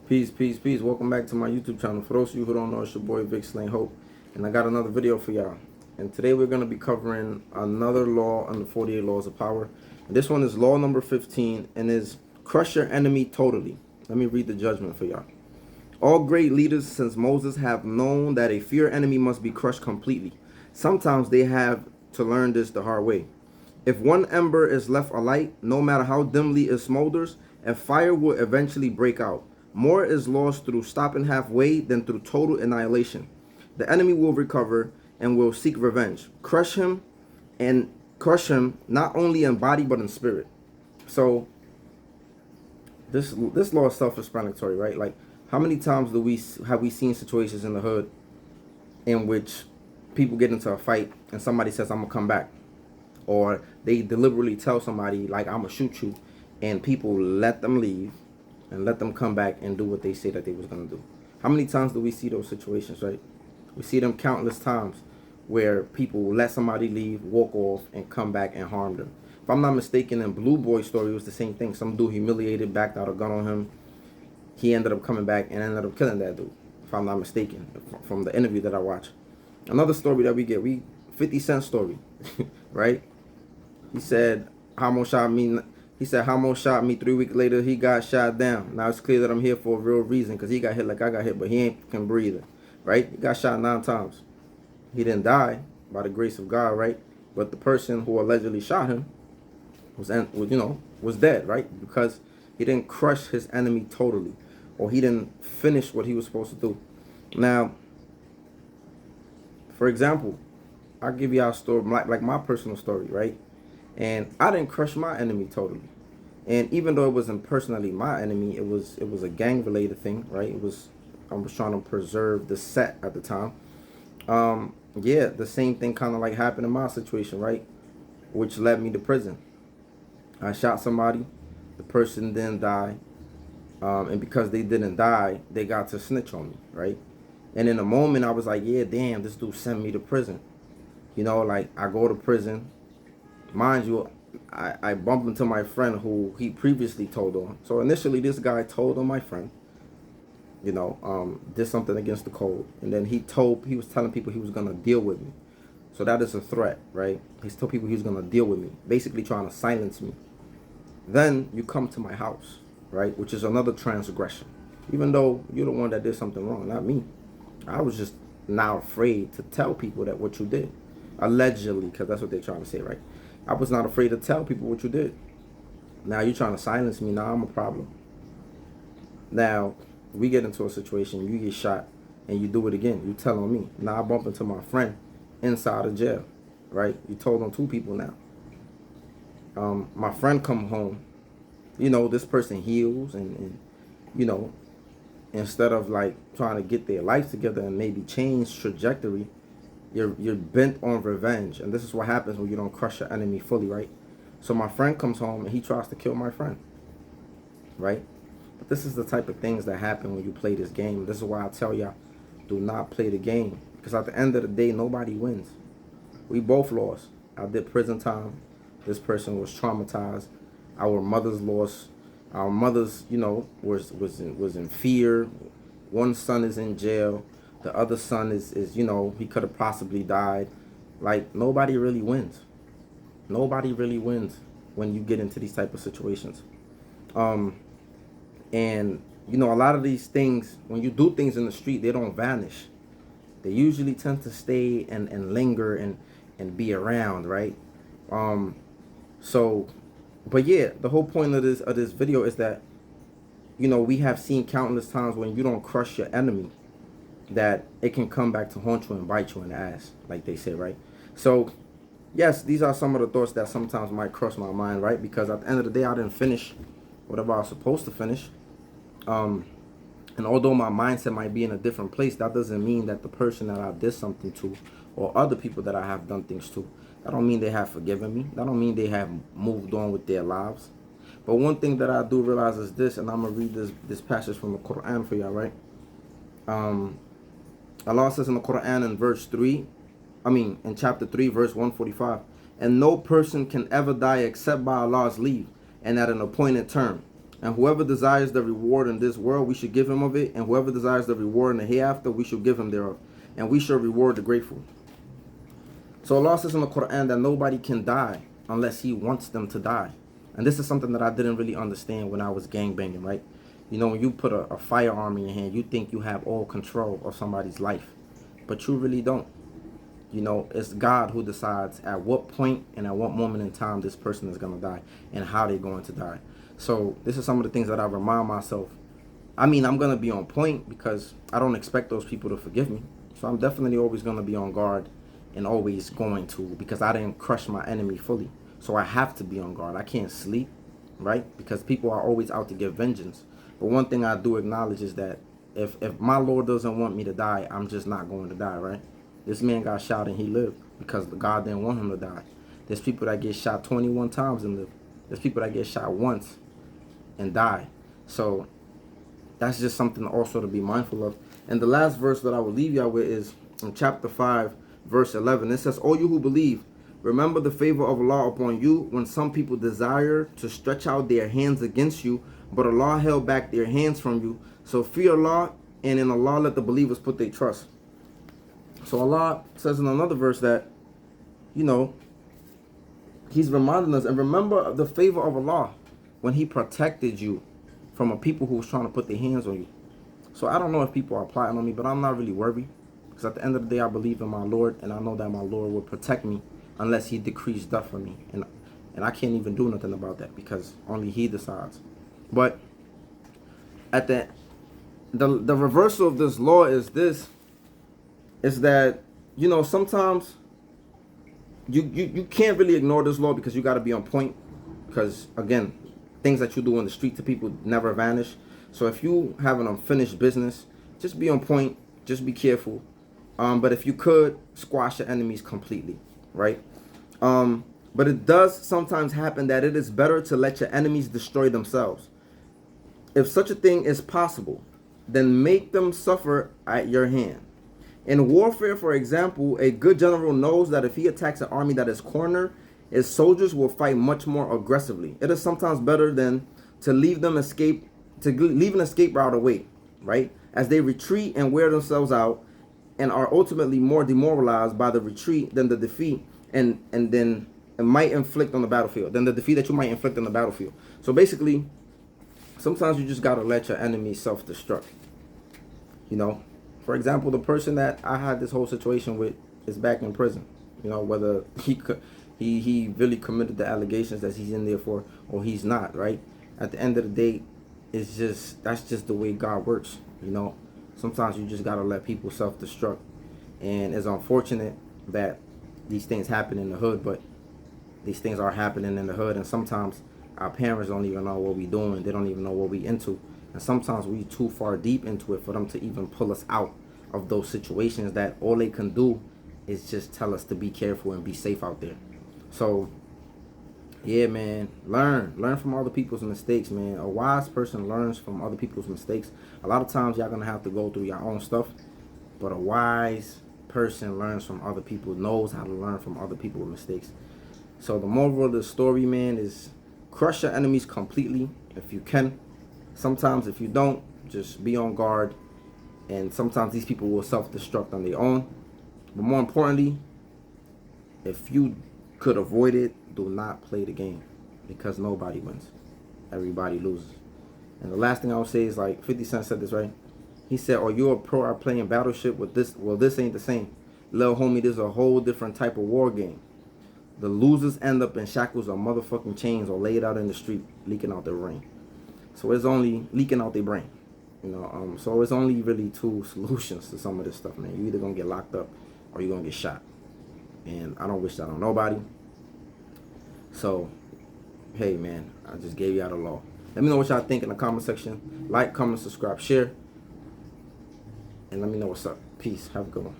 Peace, peace, peace. Welcome back to my YouTube channel. For those of you who don't know, it's your boy Vic Slain Hope, and I got another video for y'all. And today we're going to be covering another law on the 48 laws of power. And this one is law number 15 and is crush your enemy totally. Let me read the judgment for y'all. All great leaders since Moses have known that a fierce enemy must be crushed completely. Sometimes they have to learn this the hard way. If one ember is left alight, no matter how dimly it smolders, a fire will eventually break out. More is lost through stopping halfway than through total annihilation. The enemy will recover and will seek revenge. Crush him not only in body but in spirit. So this law is self-explanatory, right? Like, how many times have we seen situations in the hood in which people get into a fight and somebody says, I'm gonna come back, or they deliberately tell somebody like, I'm gonna shoot you, and people let them leave and let them come back and do what they say that they was gonna do? How many times do we see those situations, right? We see them countless times where people let somebody leave, walk off, and come back and harm them. If I'm not mistaken, in Blue Boy's story, it was the same thing. Some dude humiliated, backed out a gun on him. He ended up coming back and ended up killing that dude, if I'm not mistaken, from the interview that I watched. Another story that we get, 50 Cent story, right? He said, Hamo shot me. He said, Hamo shot me. 3 weeks later, he got shot down. Now it's clear that I'm here for a real reason, because he got hit like I got hit, but he ain't can breathe, right? He got shot 9 times. He didn't die by the grace of God, right? But the person who allegedly shot him was dead, right? Because he didn't crush his enemy totally, or he didn't finish what he was supposed to do. Now, for example, I'll give you a story, like my personal story, right? And I didn't crush my enemy totally. And even though it wasn't personally my enemy, it was a gang related thing, right? I was trying to preserve the set at the time. Yeah, the same thing kind of like happened in my situation, right? Which led me to prison. I shot somebody, the person didn't die, and because they didn't die, they got to snitch on me, right? And in a moment, I was like, yeah, damn, this dude sent me to prison. You know, like, I go to prison. Mind you, I bump into my friend who he previously told on. So initially, this guy told on my friend, you know, did something against the code. And then he was telling people he was going to deal with me. So that is a threat, right? He's told people he was going to deal with me, basically trying to silence me. Then you come to my house, right? Which is another transgression. Even though you're the one that did something wrong, not me. I was just now afraid to tell people that what you did. Allegedly, because that's what they're trying to say, right? I was not afraid to tell people what you did. Now you're trying to silence me. Now I'm a problem. Now we get into a situation, you get shot, and you do it again. You tell on me. Now I bump into my friend inside of jail, right? You told on 2 people now. My friend come home. You know, this person heals and you know, instead of like trying to get their life together and maybe change trajectory, you're bent on revenge. And this is what happens when you don't crush your enemy fully, right? So my friend comes home and he tries to kill my friend, right? But this is the type of things that happen when you play this game. This is why I tell y'all, do not play the game, because at the end of the day, nobody wins. We both lost. I did prison time. This person was traumatized. Our mothers lost. Our mothers, you know, was in fear. One son is in jail. The other son is you know, he could have possibly died. Like, nobody really wins. Nobody really wins when you get into these type of situations. And you know, a lot of these things, when you do things in the street, they don't vanish. They usually tend to stay and linger and be around, right? So, but yeah, the whole point of this video is that, you know, we have seen countless times when you don't crush your enemy, that it can come back to haunt you and bite you in the ass, like they say, right? So, yes, these are some of the thoughts that sometimes might cross my mind, right? Because at the end of the day, I didn't finish whatever I was supposed to finish. And although my mindset might be in a different place, that doesn't mean that the person that I did something to, or other people that I have done things to, that don't mean they have forgiven me. That don't mean they have moved on with their lives. But one thing that I do realize is this, and I'm going to read this passage from the Quran for y'all, right? Allah says in the Quran in chapter 3, verse 145, and no person can ever die except by Allah's leave and at an appointed term. And whoever desires the reward in this world, we should give him of it. And whoever desires the reward in the hereafter, we should give him thereof. And we shall reward the grateful. So Allah says in the Quran that nobody can die unless He wants them to die. And this is something that I didn't really understand when I was gangbanging, right? You know, when you put a firearm in your hand, you think you have all control of somebody's life. But you really don't. You know, it's God who decides at what point and at what moment in time this person is going to die and how they're going to die. So this is some of the things that I remind myself. I mean, I'm going to be on point because I don't expect those people to forgive me. So I'm definitely always going to be on guard and always going to, because I didn't crush my enemy fully. So I have to be on guard. I can't sleep, right? Because people are always out to get vengeance. But one thing I do acknowledge is that if my Lord doesn't want me to die, I'm just not going to die, right? This man got shot and he lived because God didn't want him to die. There's people that get shot 21 times and live. There's people that get shot once and die. So that's just something also to be mindful of. And the last verse that I will leave y'all with is in chapter 5, verse 11. It says, "O you who believe, remember the favor of Allah upon you when some people desire to stretch out their hands against you, but Allah held back their hands from you. So fear Allah, and in Allah let the believers put their trust." So Allah says in another verse that, you know, He's reminding us, and remember the favor of Allah when He protected you from a people who was trying to put their hands on you. So I don't know if people are plotting on me, but I'm not really worried. Because at the end of the day, I believe in my Lord, and I know that my Lord will protect me unless He decrees death for me. And I can't even do nothing about that because only He decides. But at the reversal of this law is this, is that, you know, sometimes you can't really ignore this law because you got to be on point. Because, again, things that you do in the street to people never vanish. So if you have an unfinished business, just be on point. Just be careful. But if you could, squash your enemies completely, right? But it does sometimes happen that it is better to let your enemies destroy themselves. If such a thing is possible, then make them suffer at your hand. In warfare, for example, a good general knows that if he attacks an army that is cornered, his soldiers will fight much more aggressively. It is sometimes better than to leave an escape route away, right? As they retreat and wear themselves out and are ultimately more demoralized by the retreat than the defeat and then it might inflict on the battlefield, than the defeat that you might inflict on the battlefield. So basically, sometimes you just gotta let your enemy self-destruct. You know, for example, the person that I had this whole situation with is back in prison. You know, whether he really committed the allegations that he's in there for or he's not, right? At the end of the day, that's just the way God works. You know, sometimes you just gotta let people self-destruct, and it's unfortunate that these things happen in the hood, but these things are happening in the hood, and sometimes our parents don't even know what we're doing. They don't even know what we into, and sometimes we too far deep into it for them to even pull us out of those situations that all they can do is just tell us to be careful and be safe out there. So yeah, man, learn from other people's mistakes, man. A wise person learns from other people's mistakes. A lot of times y'all gonna have to go through your own stuff, but a wise person learns from other people, knows how to learn from other people's mistakes. So the moral of the story, man, is crush your enemies completely if you can. Sometimes if you don't, just be on guard, and sometimes these people will self-destruct on their own. But more importantly, if you could avoid it, do not play the game, because nobody wins. Everybody loses. And the last thing I would say is, like 50 Cent said this, right? He said, "Oh, you're a pro at playing Battleship with this. Well, this ain't the same. Little homie, this is a whole different type of war game. The losers end up in shackles or motherfucking chains or laid out in the street, leaking out their brain." So it's only leaking out their brain. You know, so it's only really two solutions to some of this stuff, man. You either gonna get locked up or you're gonna get shot. And I don't wish that on nobody. So, hey, man, I just gave you out a law. Let me know what y'all think in the comment section. Like, comment, subscribe, share. And let me know what's up. Peace. Have a good one.